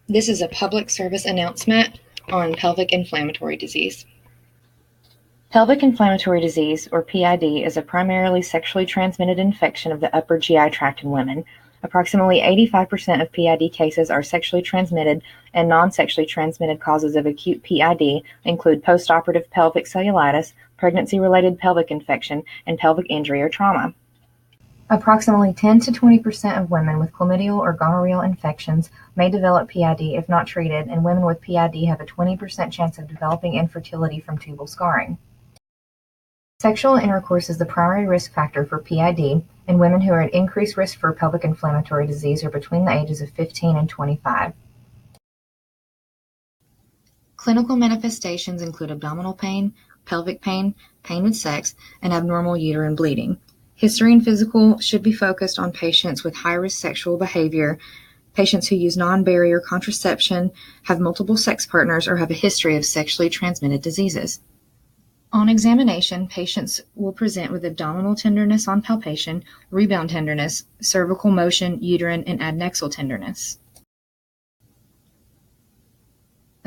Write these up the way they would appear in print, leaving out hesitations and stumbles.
This is a public service announcement on pelvic inflammatory disease. Pelvic inflammatory disease, or PID, is a primarily sexually transmitted infection of the upper GI tract in women. Approximately 85% of PID cases are sexually transmitted, and non-sexually transmitted causes of acute PID include postoperative pelvic cellulitis, pregnancy-related pelvic infection, and pelvic injury or trauma. Approximately 10 to 20% of women with chlamydial or gonorrheal infections may develop PID if not treated, and women with PID have a 20% chance of developing infertility from tubal scarring. Sexual intercourse is the primary risk factor for PID, and women who are at increased risk for pelvic inflammatory disease are between the ages of 15 and 25. Clinical manifestations include abdominal pain, pelvic pain, pain with sex, and abnormal uterine bleeding. History and physical should be focused on patients with high-risk sexual behavior, patients who use non-barrier contraception, have multiple sex partners, or have a history of sexually transmitted diseases. On examination, patients will present with abdominal tenderness on palpation, rebound tenderness, cervical motion, uterine, and adnexal tenderness.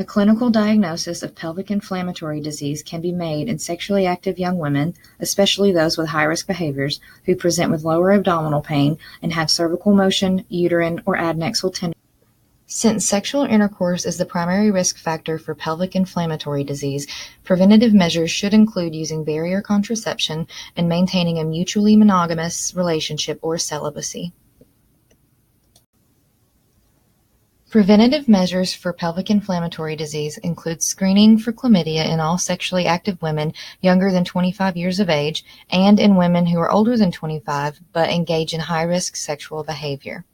A clinical diagnosis of pelvic inflammatory disease can be made in sexually active young women, especially those with high-risk behaviors, who present with lower abdominal pain and have cervical motion, uterine, or adnexal tenderness. Since sexual intercourse is the primary risk factor for pelvic inflammatory disease, preventative measures should include using barrier contraception and maintaining a mutually monogamous relationship or celibacy. Preventative measures for pelvic inflammatory disease include screening for chlamydia in all sexually active women younger than 25 years of age and in women who are older than 25 but engage in high-risk sexual behavior.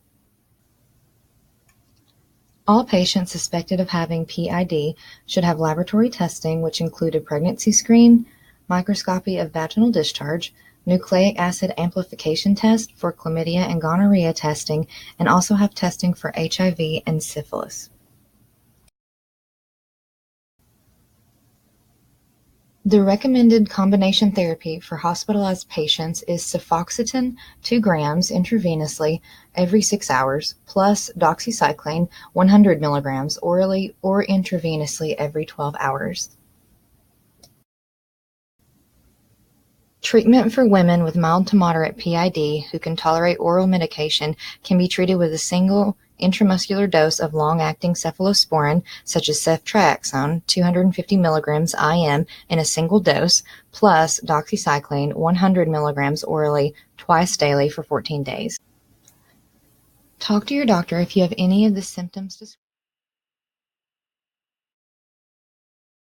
All patients suspected of having PID should have laboratory testing, which include a pregnancy screen, microscopy of vaginal discharge, nucleic acid amplification test for chlamydia and gonorrhea testing, and also have testing for HIV and syphilis. The recommended combination therapy for hospitalized patients is cefoxitin 2 grams intravenously every 6 hours, plus doxycycline 100 milligrams orally or intravenously every 12 hours. Treatment for women with mild to moderate PID who can tolerate oral medication can be treated with a single intramuscular dose of long-acting cephalosporin, such as ceftriaxone, 250 milligrams IM in a single dose, plus doxycycline, 100 milligrams orally twice daily for 14 days. Talk to your doctor if you have any of the symptoms described.